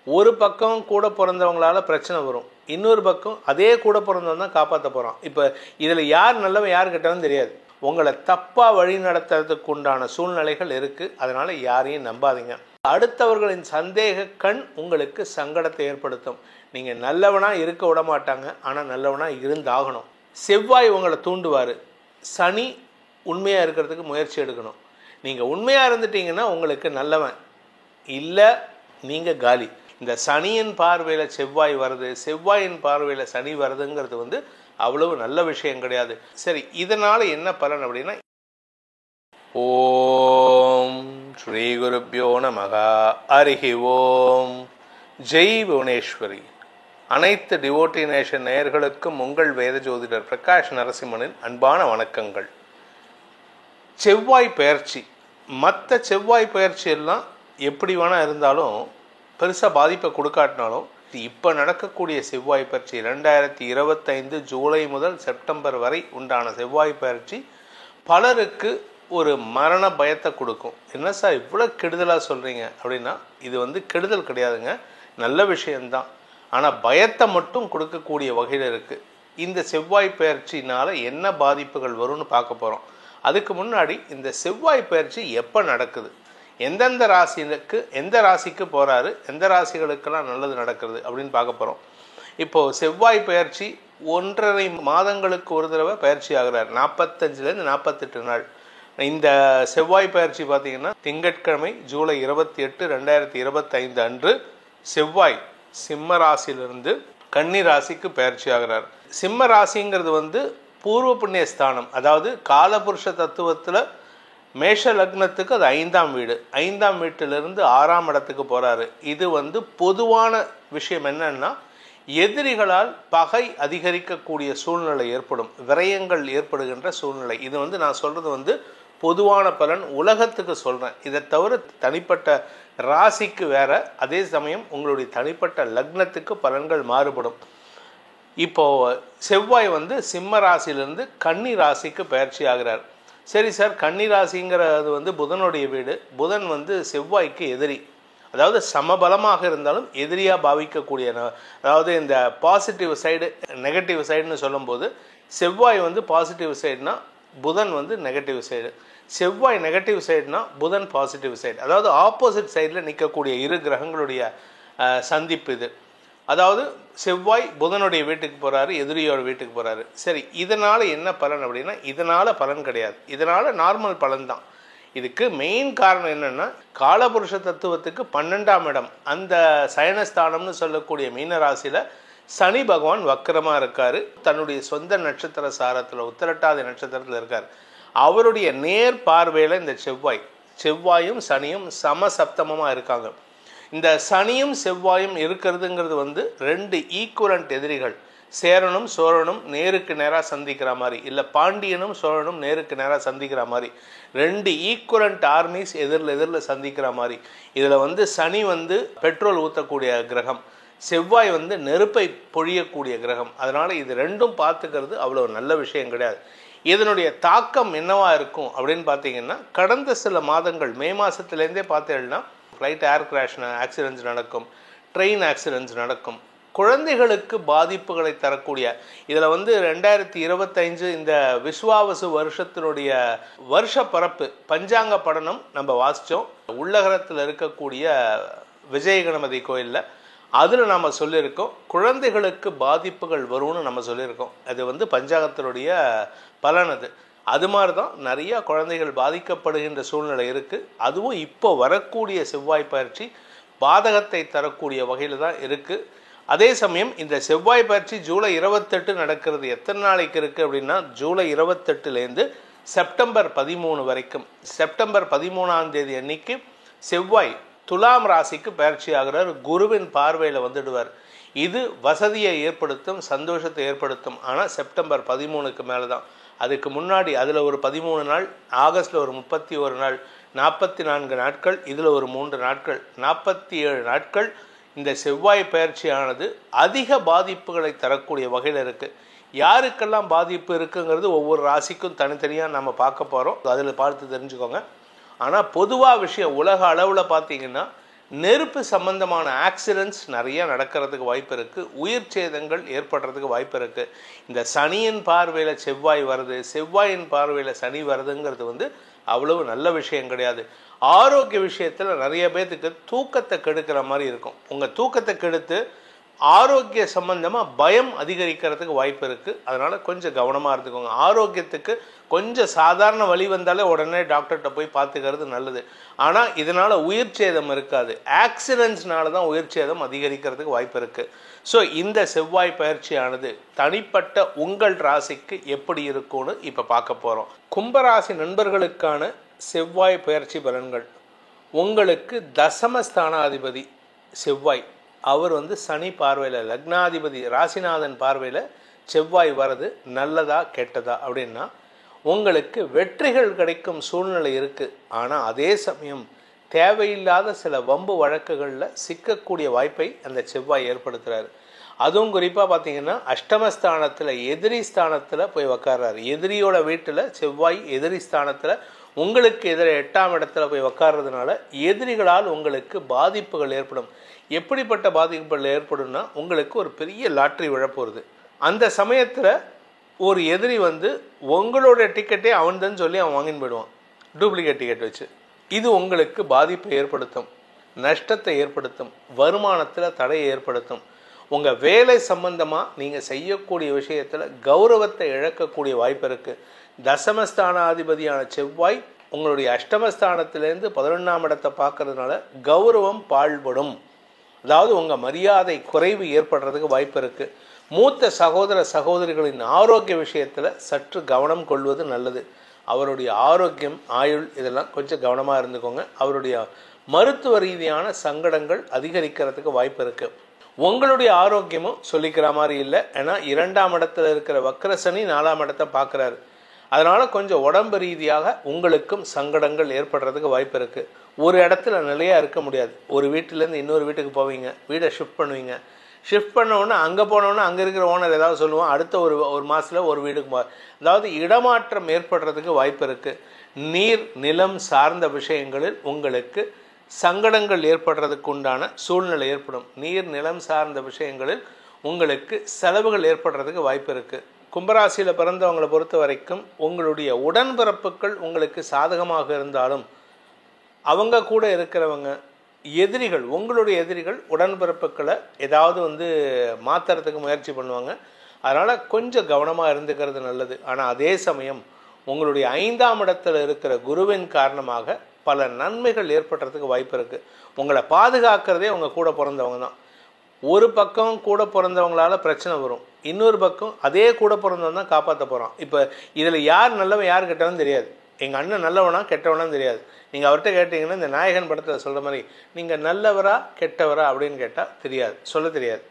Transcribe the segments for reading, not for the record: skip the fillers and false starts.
ஒரு பக்கம் கூட பிறந்தவங்களால பிரச்சனை வரும், இன்னொரு பக்கம் அதே கூட பிறந்தவன் தான் காப்பாற்ற போகிறான். இப்போ இதில் யார் நல்லவன் யார் கெட்டவன் தெரியாது. உங்களை தப்பாக வழி நடத்துறதுக்கு உண்டான சூழ்நிலைகள் இருக்குது. அதனால் யாரையும் நம்பாதீங்க. அடுத்தவர்களின் சந்தேக கண் உங்களுக்கு சங்கடத்தை ஏற்படுத்தும். நீங்கள் நல்லவனாக இருக்க விட மாட்டாங்க, ஆனால் நல்லவனாக இருந்தாகணும். செவ்வாய் உங்களை தூண்டுவார். சனி உண்மையாக இருக்கிறதுக்கு முயற்சி எடுக்கணும். நீங்கள் உண்மையாக இருந்துட்டீங்கன்னா உங்களுக்கு நல்லவன், இல்லை நீங்கள் காலி. இந்த சனியின் பார்வையில் செவ்வாய் வருது, செவ்வாயின் பார்வையில் சனி வருதுங்கிறது அவ்வளவு நல்ல விஷயம் கிடையாது. சரி, இதனால் என்ன பலன் அப்படின்னா, ஓம் ஸ்ரீ குருப்யோ நமஹ. ஹரிஹி ஓம். ஜெய் புவனேஸ்வரி. அனைத்து டிவோட்டி நேஷன் நேயர்களுக்கும் உங்கள் வேத ஜோதிடர் பிரகாஷ் நரசிம்மனின் அன்பான வணக்கங்கள். செவ்வாய் பெயர்ச்சி, மற்ற செவ்வாய் பெயர்ச்சி எல்லாம் எப்படி வேணால் இருந்தாலும் பெருசாக பாதிப்பை கொடுக்காட்டினாலும், இப்போ நடக்கக்கூடிய செவ்வாய் பயிற்சி 2025 ஜூலை முதல் செப்டம்பர் வரை உண்டான செவ்வாய் பயிற்சி பலருக்கு ஒரு மரண பயத்தை கொடுக்கும். என்ன சார் இவ்வளோ கெடுதலாக சொல்கிறீங்க அப்படின்னா, இது கெடுதல் கிடையாதுங்க, நல்ல விஷயந்தான். ஆனால் பயத்தை மட்டும் கொடுக்கக்கூடிய வகையில் இருக்குது. இந்த செவ்வாய் பயிற்சினால் என்ன பாதிப்புகள் வரும்னு பார்க்க போகிறோம். அதுக்கு முன்னாடி இந்த செவ்வாய் பயிற்சி எப்போ நடக்குது, எந்தெந்த ராசிக்கு எந்த ராசிக்கு போகிறாரு, எந்த ராசிகளுக்கெல்லாம் நல்லது நடக்கிறது அப்படின்னு பார்க்க போகிறோம். இப்போது செவ்வாய் பயிற்சி 1.5 மாதங்களுக்கு ஒரு தடவை பயிற்சி ஆகிறார். 45லேருந்து 48 நாள். இந்த செவ்வாய் பயிற்சி பார்த்திங்கன்னா திங்கட்கிழமை ஜூலை 28, 2025 அன்று செவ்வாய் சிம்ம ராசியிலிருந்து கன்னி ராசிக்கு பயிற்சி ஆகிறார். சிம்ம ராசிங்கிறது பூர்வ புண்ணிய ஸ்தானம். அதாவது காலபுருஷ தத்துவத்தில் மேஷ லக்னத்துக்கு அது 5ஆம் வீடு. 5ஆம் வீட்டிலிருந்து 6ஆம் இடத்துக்கு போகிறாரு. இது பொதுவான விஷயம் என்னன்னா, எதிரிகளால் பகை அதிகரிக்கக்கூடிய சூழ்நிலை ஏற்படும், விரயங்கள் ஏற்படுகின்ற சூழ்நிலை. இது நான் சொல்கிறது பொதுவான பலன், உலகத்துக்கு சொல்கிறேன். இதை தவிர தனிப்பட்ட ராசிக்கு வேற, அதே சமயம் உங்களுடைய தனிப்பட்ட லக்னத்துக்கு பலன்கள் மாறுபடும். இப்போது செவ்வாய் சிம்ம ராசியிலிருந்து கன்னி ராசிக்கு பயிற்சி ஆகிறார். சரி சார், கன்னி ராசிங்கிறது புதனுடைய வீடு. புதன் செவ்வாய்க்கு எதிரி. அதாவது சமபலமாக இருந்தாலும் எதிரியாக பாவிக்கக்கூடிய, அதாவது இந்த பாசிட்டிவ் சைடு நெகட்டிவ் சைடுன்னு சொல்லும்போது செவ்வாய் பாசிட்டிவ் சைடுனா புதன் நெகட்டிவ் சைடு, செவ்வாய் நெகட்டிவ் சைடுனா புதன் பாசிட்டிவ் சைடு. அதாவது ஆப்போசிட் சைடில் நிற்கக்கூடிய இரு கிரகங்களுடைய சந்திப்பு இது. அதாவது செவ்வாய் புதனுடைய வீட்டுக்கு போகிறாரு, எதிரியோட வீட்டுக்கு போகிறாரு. சரி, இதனால் என்ன பலன் அப்படின்னா, இதனால் பலன் கிடையாது, இதனால் நார்மல் பலன் தான். இதுக்கு மெயின் காரணம் என்னென்னா, காலபுருஷ தத்துவத்துக்கு 12ஆம் இடம், அந்த சயனஸ்தானம்னு சொல்லக்கூடிய மீன ராசியில் சனி பகவான் வக்கரமாக இருக்கார். தன்னுடைய சொந்த நட்சத்திர சாரத்தில் உத்திரட்டாதி நட்சத்திரத்தில் இருக்கார். அவருடைய நேர் பார்வையில் இந்த செவ்வாயும் சனியும் சமசப்தமமாக இருக்காங்க. இந்த சனியும் செவ்வாயும் இருக்கிறதுங்கிறது 2 ஈக்குவலண்ட் எதிரிகள். சேரனும் சோழனும் நேருக்கு நேராக சந்திக்கிற மாதிரி, இல்லை பாண்டியனும் சோழனும் நேருக்கு நேராக சந்திக்கிற மாதிரி, 2 ஈக்குவலண்ட் ஆர்மிஸ் எதிரில் சந்திக்கிற மாதிரி. இதில் சனி பெட்ரோல் ஊற்றக்கூடிய கிரகம், செவ்வாய் நெருப்பை பொழியக்கூடிய கிரகம். அதனால் இது ரெண்டும் பார்த்துக்கிறது அவ்வளோ நல்ல விஷயம் கிடையாது. இதனுடைய தாக்கம் என்னவா இருக்கும் அப்படின்னு பார்த்தீங்கன்னா, கடந்த சில மாதங்கள் மே மாதத்துலேருந்தே பார்த்தீங்கன்னா ஃப்ளைட் ஏர் கிராஷ் ஆக்சிடென்ட்ஸ் நடக்கும், ட்ரெயின் ஆக்சிடென்ட்ஸ் நடக்கும், குழந்தைகளுக்கு பாதிப்புகளை தரக்கூடிய. இதில் 2025 இந்த விஸ்வாவசு வருஷத்தினுடைய வருஷ பரப்பு பஞ்சாங்க படனம் நம்ம வாசித்தோம். உள்ளகரத்தில் இருக்கக்கூடிய விஜய கணபதி கோயிலில் அதில் நம்ம சொல்லியிருக்கோம், குழந்தைகளுக்கு பாதிப்புகள் வரும்னு நம்ம சொல்லியிருக்கோம். அது பஞ்சாங்கத்தினுடைய பலன். அது மாதிரி தான் நிறைய குழந்தைகள் பாதிக்கப்படுகின்ற சூழ்நிலை இருக்குது. அதுவும் இப்போ வரக்கூடிய செவ்வாய் பயிற்சி பாதகத்தை தரக்கூடிய வகையில் தான் இருக்குது. அதே சமயம் இந்த செவ்வாய் பயிற்சி ஜூலை 28 நடக்கிறது. எத்தனை நாளைக்கு இருக்குது அப்படின்னா, ஜூலை 28லேருந்து செப்டம்பர் 13 வரைக்கும். செப்டம்பர் 13ஆம் தேதி அன்னைக்கு செவ்வாய் துலாம் ராசிக்கு பயிற்சி ஆகிறார். குருவின் பார்வையில் வந்துடுவார். இது வசதியை ஏற்படுத்தும், சந்தோஷத்தை ஏற்படுத்தும். ஆனால் செப்டம்பர் 13க்கு மேலே தான். அதுக்கு முன்னாடி அதில் ஒரு 13 நாள், ஆகஸ்டில் ஒரு 31 நாள், 44 நாட்கள், இதில் ஒரு 3 நாட்கள், 47 நாட்கள் இந்த செவ்வாய் பயிற்சியானது அதிக பாதிப்புகளை தரக்கூடிய வகையில் இருக்குது. யாருக்கெல்லாம் பாதிப்பு இருக்குங்கிறது ஒவ்வொரு ராசிக்கும் தனித்தனியாக நம்ம பார்க்க போகிறோம். அதில் பார்த்து தெரிஞ்சுக்கோங்க. ஆனால் பொதுவாக விஷயம் உலக அளவில் பார்த்தீங்கன்னா நெருப்பு சம்பந்தமான ஆக்சிடென்ட்ஸ் நிறைய நடக்கிறதுக்கு வாய்ப்பு இருக்குது. உயிர் சேதங்கள் ஏற்படுறதுக்கு வாய்ப்பு இருக்குது. இந்த சனியின் பார்வையில் செவ்வாய் வருது, செவ்வாயின் பார்வையில் சனி வருதுங்கிறது அவ்வளவு நல்ல விஷயம் கிடையாது. ஆரோக்கிய விஷயத்தில் நிறைய பேர்த்துக்கு தூக்கத்தை கெடுக்கிற மாதிரி இருக்கும். உங்கள் தூக்கத்தை கெடுத்து ஆரோக்கிய சம்பந்தமாக பயம் அதிகரிக்கிறதுக்கு வாய்ப்பு இருக்குது. அதனால் கொஞ்சம் கவனமாக இருந்துக்கோங்க. ஆரோக்கியத்துக்கு கொஞ்சம் சாதாரண வலி வந்தாலே உடனே டாக்டர்கிட்ட போய் பார்த்துக்கிறது நல்லது. ஆனால் இதனால் உயிர் சேதம் இருக்காது. ஆக்சிடென்ட்ஸ்னால தான் உயிர் சேதம் அதிகரிக்கிறதுக்கு வாய்ப்பு இருக்குது. ஸோ இந்த செவ்வாய் பயிற்சியானது தனிப்பட்ட உங்கள் ராசிக்கு எப்படி இருக்கும்னு இப்போ பார்க்க போகிறோம். கும்பராசி நண்பர்களுக்கான செவ்வாய் பயிற்சி பலன்கள். உங்களுக்கு தசமஸ்தானாதிபதி செவ்வாய், அவர் சனி பார்வையில், லக்னாதிபதி ராசிநாதன் பார்வையில் செவ்வாய் வர்றது நல்லதா கெட்டதா அப்படின்னா, உங்களுக்கு வெற்றிகள் கிடைக்கும் சூழ்நிலை இருக்குது. ஆனால் அதே சமயம் தேவையில்லாத சில வம்பு வழக்குகளில் சிக்கக்கூடிய வாய்ப்பை அந்த செவ்வாய் ஏற்படுத்துகிறாரு. அதுவும் குறிப்பாக பார்த்தீங்கன்னா அஷ்டமஸ்தானத்தில், எதிரி ஸ்தானத்தில் போய் உக்கார்றாரு. எதிரியோட வீட்டில் செவ்வாய் எதிரி ஸ்தானத்தில் உங்களுக்கு எதிர 8ஆம் இடத்துல போய் உக்கார்றதுனால எதிரிகளால் உங்களுக்கு பாதிப்புகள் ஏற்படும். எப்படிப்பட்ட பாதிப்புகள் ஏற்படும்னா, உங்களுக்கு ஒரு பெரிய லாட்ரி விழப்போகுது. அந்த சமயத்தில் ஒரு எதிரி உங்களோட டிக்கெட்டே அவன் தான் சொல்லி அவன் வாங்கின்னு போயிடுவான், டூப்ளிகேட் டிக்கெட் வச்சு. இது உங்களுக்கு பாதிப்பை ஏற்படுத்தும், நஷ்டத்தை ஏற்படுத்தும், வருமானத்தில் தடையை ஏற்படுத்தும். உங்கள் வேலை சம்பந்தமாக நீங்கள் செய்யக்கூடிய விஷயத்தில் கௌரவத்தை இழக்கக்கூடிய வாய்ப்பு இருக்குது. தசமஸ்தானாதிபதியான செவ்வாய் உங்களுடைய அஷ்டமஸ்தானத்திலேருந்து 11ஆம் இடத்தை பார்க்கறதுனால கௌரவம் பாழ்படும். அதாவது உங்கள் மரியாதை குறைவு ஏற்படுறதுக்கு வாய்ப்பு இருக்குது. மூத்த சகோதர சகோதரிகளின் ஆரோக்கிய விஷயத்தில் சற்று கவனம் கொள்வது நல்லது. அவருடைய ஆரோக்கியம், ஆயுள் இதெல்லாம் கொஞ்சம் கவனமாக இருந்துக்கோங்க. அவருடைய மருத்துவ ரீதியான சங்கடங்கள் அதிகரிக்கிறதுக்கு வாய்ப்பு இருக்குது. உங்களுடைய ஆரோக்கியமும் சொல்லிக்கிற மாதிரி இல்லை. ஏன்னா 2ஆம் இடத்துல இருக்கிற வக்ரசனி 4ஆம் இடத்தை பார்க்குறாரு. அதனால் கொஞ்சம் உடம்பு ரீதியாக உங்களுக்கும் சங்கடங்கள் ஏற்படுறதுக்கு வாய்ப்பு இருக்குது. ஒரு இடத்துல நிலையாக இருக்க முடியாது. ஒரு வீட்டிலேருந்து இன்னொரு வீட்டுக்கு போவீங்க, வீடை ஷிஃப்ட் பண்ணுவீங்க. ஷிஃப்ட் பண்ணோன்னே அங்கே போனோன்னே அங்கே இருக்கிற ஓனர் ஏதாவது சொல்லுவோம், அடுத்த ஒரு மாதத்தில் ஒரு வீட்டுக்கு அதாவது இடமாற்றம் ஏற்படுறதுக்கு வாய்ப்பு இருக்குது. நீர் நிலம் சார்ந்த விஷயங்களில் உங்களுக்கு சங்கடங்கள் ஏற்படுறதுக்கு உண்டான சூழ்நிலை ஏற்படும். நீர் நிலம் சார்ந்த விஷயங்களில் உங்களுக்கு செலவுகள் ஏற்படுறதுக்கு வாய்ப்பு இருக்குது. கும்பராசியில் பிறந்தவங்களை பொறுத்த வரைக்கும் உங்களுடைய உடன்பிறப்புகள் உங்களுக்கு சாதகமாக இருந்தாலும் அவங்க கூட இருக்கிறவங்க எதிரிகள், உங்களுடைய எதிரிகள் உடன்பிறப்புகளை ஏதாவது மாற்றுறதுக்கு முயற்சி பண்ணுவாங்க. அதனால் கொஞ்சம் கவனமாக இருந்துக்கிறது நல்லது. ஆனால் அதே சமயம் உங்களுடைய 5ஆம் இடத்துல இருக்கிற குருவின் காரணமாக பல நன்மைகள் ஏற்படுறதுக்கு வாய்ப்பு இருக்குது. உங்களை பாதுகாக்கிறதே உங்கள் கூட பிறந்தவங்க தான். ஒரு பக்கம் கூட பிறந்தவங்களால பிரச்சனை வரும், இன்னொரு பக்கம் அதே கூட பிறந்தவன் தான் காப்பாற்ற போகிறான். இப்போ இதில் யார் நல்லவன் யார் கெட்டவன் தெரியாது. எங்கள் அண்ணன் நல்லவனா கெட்டவனான்னு தெரியாது. நீங்கள் அவர்கிட்ட கேட்டிங்கன்னா இந்த நாயகன் படத்தில் சொல்கிற மாதிரி நீங்கள் நல்லவரா கெட்டவரா அப்படின்னு கேட்டால் தெரியாது, சொல்ல தெரியாது.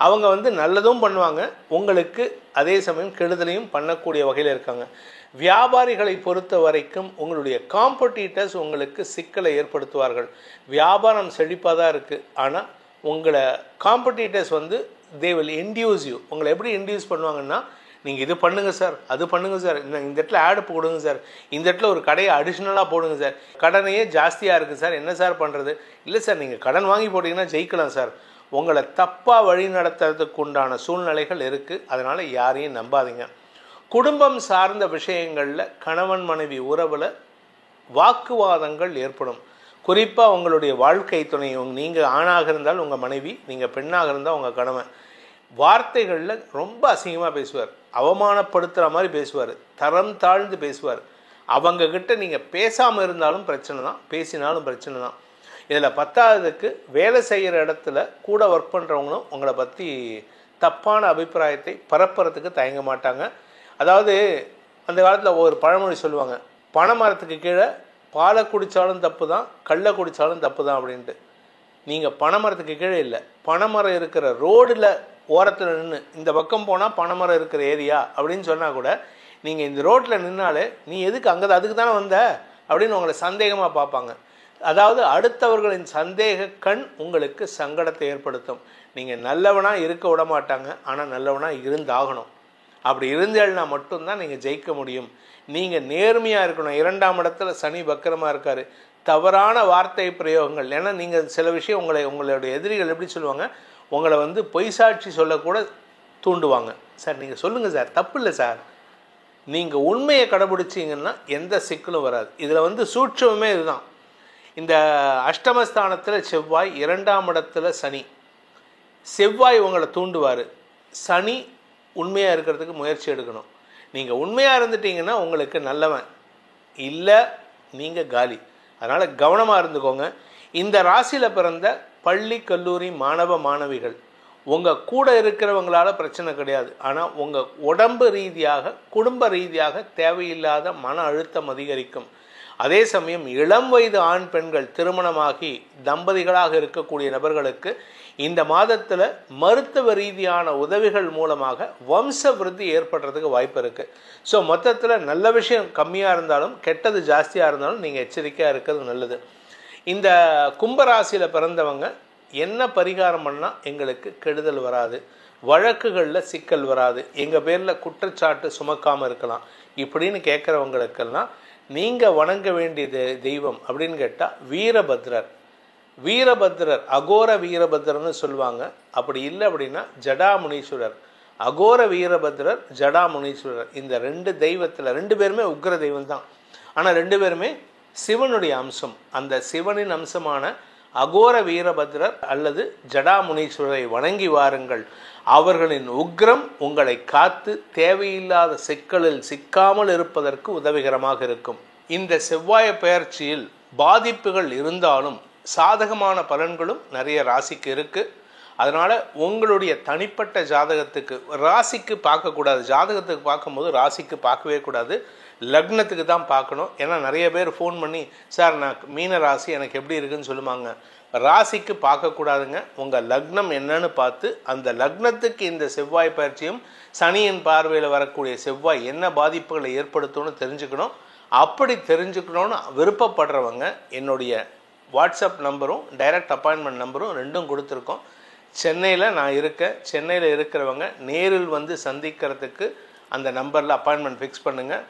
அவங்க நல்லதும் பண்ணுவாங்க, உங்களுக்கு அதே சமயம் கெடுதலையும் பண்ணக்கூடிய வகையில் இருக்காங்க. வியாபாரிகளை பொறுத்த வரைக்கும் உங்களுடைய காம்படிட்டர்ஸ் உங்களுக்கு சிக்கலை ஏற்படுத்துவார்கள். வியாபாரம் செழிப்பாக தான் இருக்குது, ஆனால் உங்களை competitors they will induce you. உங்களை எப்படி இன்டியூஸ் பண்ணுவாங்கன்னா, நீங்கள் இது பண்ணுங்கள் சார், அது பண்ணுங்கள் சார், இந்த இடத்துல ஆடு போடுங்க சார், இந்த இடத்துல ஒரு கடையை அடிஷ்னலாக போடுங்க சார், கடனையே ஜாஸ்தியாக இருக்குது சார், என்ன சார் பண்ணுறது? இல்லை சார், நீங்கள் கடன் வாங்கி போட்டிங்கன்னா ஜெயிக்கலாம் சார். உங்களை தப்பாக வழி நடத்துறதுக்கு உண்டான சூழ்நிலைகள் இருக்குது. அதனால் யாரையும் நம்பாதீங்க. குடும்பம் சார்ந்த விஷயங்களில் கணவன் மனைவி உறவில் வாக்குவாதங்கள் ஏற்படும். குறிப்பாக உங்களுடைய வாழ்க்கை துணை, நீங்கள் ஆணாக இருந்தால் உங்கள் மனைவி, நீங்கள் பெண்ணாக இருந்தால் உங்கள் கணவன், வார்த்தைகளில் ரொம்ப அசிங்கமாக பேசுவார், அவமானப்படுத்துகிற மாதிரி பேசுவார், தரம் தாழ்ந்து பேசுவார். அவங்கக்கிட்ட நீங்கள் பேசாமல் இருந்தாலும் பிரச்சனை தான், பேசினாலும் பிரச்சனை தான். இதில் 10ஆவதுக்கு வேலை செய்கிற இடத்துல கூட ஒர்க் பண்ணுறவங்களும் உங்களை பற்றி தப்பான அபிப்பிராயத்தை பரப்புறதுக்கு தயங்க மாட்டாங்க. அதாவது அந்த காலத்தில் ஒரு பழமொழி சொல்லுவாங்க, பனைமரத்துக்கு கீழே பாலை குடித்தாலும் தப்பு தான், கல்லை குடித்தாலும் தப்பு தான் அப்படின்ட்டு. நீங்கள் பனைமரத்துக்கு கீழே இல்லை, பனைமரம் இருக்கிற ரோடில் ஓரத்தில் நின்று இந்த பக்கம் போனால் பனைமரம் இருக்கிற ஏரியா அப்படின்னு சொன்னால் கூட நீங்கள் இந்த ரோட்டில் நின்னாலே நீ எதுக்கு அங்கே அதுக்கு தானே வந்த அப்படின்னு உங்களை சந்தேகமாக பார்ப்பாங்க. அதாவது அடுத்தவர்களின் சந்தேக கண் உங்களுக்கு சங்கடத்தை ஏற்படுத்தும். நீங்கள் நல்லவனாக இருக்க விட மாட்டாங்க, ஆனால் நல்லவனாக இருந்தாகணும். அப்படி இருந்தேன்னா மட்டும்தான் நீங்கள் ஜெயிக்க முடியும். நீங்கள் நேர்மையாக இருக்கணும். 2ஆம் இடத்துல சனி வக்கரமாக இருக்கார். தவறான வார்த்தை பிரயோகங்கள். ஏன்னா நீங்கள் சில விஷயம் உங்களுடைய எதிரிகள் எப்படி சொல்லுவாங்க, உங்களை வந்து பொய் சாட்சி சொல்லக்கூட தூண்டுவாங்க. சார் நீங்கள் சொல்லுங்கள் சார், தப்பு இல்லை சார், நீங்கள் உண்மையை கடைபிடிச்சிங்கன்னா எந்த சிக்கலும் வராது. இதில் வந்து சூட்சமே இதுதான். இந்த அஷ்டமஸ்தானத்தில் செவ்வாய், 2ஆம் இடத்துல சனி. செவ்வாய் உங்களை தூண்டுவார், சனி உண்மையாக இருக்கிறதுக்கு முயற்சி எடுக்கணும். நீங்கள் உண்மையாக இருந்துட்டீங்கன்னா உங்களுக்கு நல்லவன், இல்லை நீங்கள் காலி. அதனால் கவனமாக இருந்துக்கோங்க. இந்த ராசியில் பிறந்த பள்ளி கல்லூரி மாணவ மாணவிகள் உங்கள் கூட இருக்கிறவங்களால பிரச்சனை கிடையாது. ஆனால் உங்கள் உடம்பு ரீதியாக குடும்ப ரீதியாக தேவையில்லாத மன அழுத்தம் அதிகரிக்கும். அதே சமயம் இளம் வயது ஆண் பெண்கள் திருமணமாகி தம்பதிகளாக இருக்கக்கூடிய நபர்களுக்கு இந்த மாதத்தில் மருத்துவ ரீதியான உதவிகள் மூலமாக வம்ச விருத்தி ஏற்படுறதுக்கு வாய்ப்பு இருக்குது. ஸோ மொத்தத்தில் நல்ல விஷயம் கம்மியாக இருந்தாலும் கெட்டது ஜாஸ்தியாக இருந்தாலும் நீங்கள் எச்சரிக்கையாக இருக்கிறது நல்லது. இந்த கும்பராசியில் பிறந்தவங்க என்ன பரிகாரம் பண்ணால் எங்களுக்கு கெடுதல் வராது, வழக்குகளில் சிக்கல் வராது, எங்கள் பேரில் குற்றச்சாட்டு சுமக்காமல் இருக்கலாம் இப்படின்னு கேட்குறவங்களுக்கெல்லாம் நீங்கள் வணங்க வேண்டிய தெய்வம் அப்படின்னு கேட்டால் வீரபத்ரர். வீரபத்ரர், அகோர வீரபத்ரர்னு சொல்லுவாங்க. அப்படி இல்லை அப்படின்னா ஜடாமுனீஸ்வரர். அகோர வீரபத்ரர், ஜடாமுனீஸ்வரர், இந்த 2 தெய்வத்தில் 2 பேருமே உக்ர தெய்வம் தான். ஆனால் 2 பேருமே சிவனுடைய அம்சம். அந்த சிவனின் அம்சமான அகோர வீரபத்ரர் அல்லது ஜடாமுனீஸ்வரரை வணங்கி வாருங்கள். அவர்களின் உக்ரம் உங்களை காத்து தேவையில்லாத சிக்கலில் சிக்காமல் இருப்பதற்கு உதவிகரமாக இருக்கும். இந்த செவ்வாய் பெயர்ச்சியில் பாதிப்புகள் இருந்தாலும் சாதகமான பலன்களும் நிறைய ராசிக்கு இருக்குது. அதனால் உங்களுடைய தனிப்பட்ட ஜாதகத்துக்கு, ராசிக்கு பார்க்கக்கூடாது, ஜாதகத்துக்கு பார்க்கும்போது ராசிக்கு பார்க்கவே கூடாது, லக்னத்துக்கு தான் பார்க்கணும். ஏன்னா நிறைய பேர் ஃபோன் பண்ணி சார் நான் மீன ராசி எனக்கு எப்படி இருக்குன்னு சொல்லுவாங்க. ராசிக்கு பார்க்கக்கூடாதுங்க, உங்கள் லக்னம் என்னன்னு பார்த்து அந்த லக்னத்துக்கு இந்த செவ்வாய் பயிற்சியும் சனியின் பார்வையில் வரக்கூடிய செவ்வாய் என்ன பாதிப்புகளை ஏற்படுத்தும்னு தெரிஞ்சுக்கணும். அப்படி தெரிஞ்சுக்கணும்னு விருப்பப்படுறவங்க என்னுடைய வாட்ஸ்அப் நம்பரும் டைரக்ட் அப்பாயின்மெண்ட் நம்பரும் 2ம் கொடுத்துருக்கோம். சென்னையில் நான் இருக்கேன். சென்னையில் இருக்கிறவங்க நேரில் வந்து சந்திக்கிறதுக்கு அந்த நம்பரில் அப்பாயின்மெண்ட் ஃபிக்ஸ் பண்ணுங்கள்.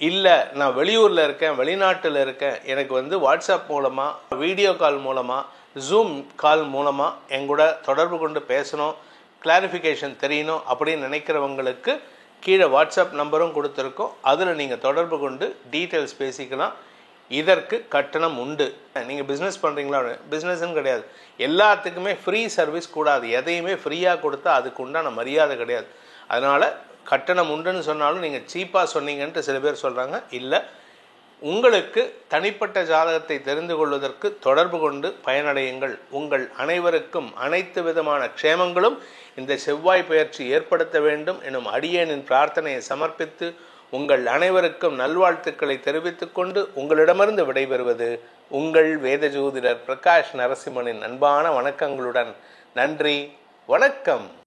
இல்லை நான் வெளியூரில் இருக்கேன், வெளிநாட்டில் இருக்கேன், எனக்கு வந்து வாட்ஸ்அப் மூலமாக, வீடியோ கால் மூலமாக, ஜூம் கால் மூலமாக எங்கூட தொடர்பு கொண்டு பேசணும், கிளாரிஃபிகேஷன் தெரியணும் அப்படின்னு நினைக்கிறவங்களுக்கு கீழே வாட்ஸ்அப் நம்பரும் கொடுத்துருக்கோம். அதில் நீங்கள் தொடர்பு கொண்டு டீட்டெயில்ஸ் பேசிக்கலாம். இதற்கு கட்டணம் உண்டு. நீங்கள் பிஸ்னஸ் பண்ணுறீங்களா, பிஸ்னஸ்ன்னு கிடையாது, எல்லாத்துக்குமே ஃப்ரீ சர்வீஸ் கூடாது. எதையுமே ஃப்ரீயாக கொடுத்தா அதுக்கு உண்டான மரியாதை கிடையாது. அதனால் கட்டணம் உண்டுன்னு சொன்னாலும் நீங்கள் சீப்பாக சொன்னீங்கன்ட்டு சில பேர் சொல்கிறாங்க. இல்லை, உங்களுக்கு தனிப்பட்ட ஜாதகத்தை தெரிந்து கொள்வதற்கு தொடர்பு கொண்டு பயனடையுங்கள். உங்கள் அனைவருக்கும் அனைத்து விதமான க்ஷேமங்களும் இந்த செவ்வாய் பெயர்ச்சி ஏற்படுத்த வேண்டும் எனும் அடியேனின் பிரார்த்தனையை சமர்ப்பித்து உங்கள் அனைவருக்கும் நல்வாழ்த்துக்களை தெரிவித்துக் கொண்டு உங்களிடமிருந்து விடைபெறுவது உங்கள் வேத ஜோதிடர் பிரகாஷ் நரசிம்மனின் அன்பான வணக்கங்களுடன். நன்றி, வணக்கம்.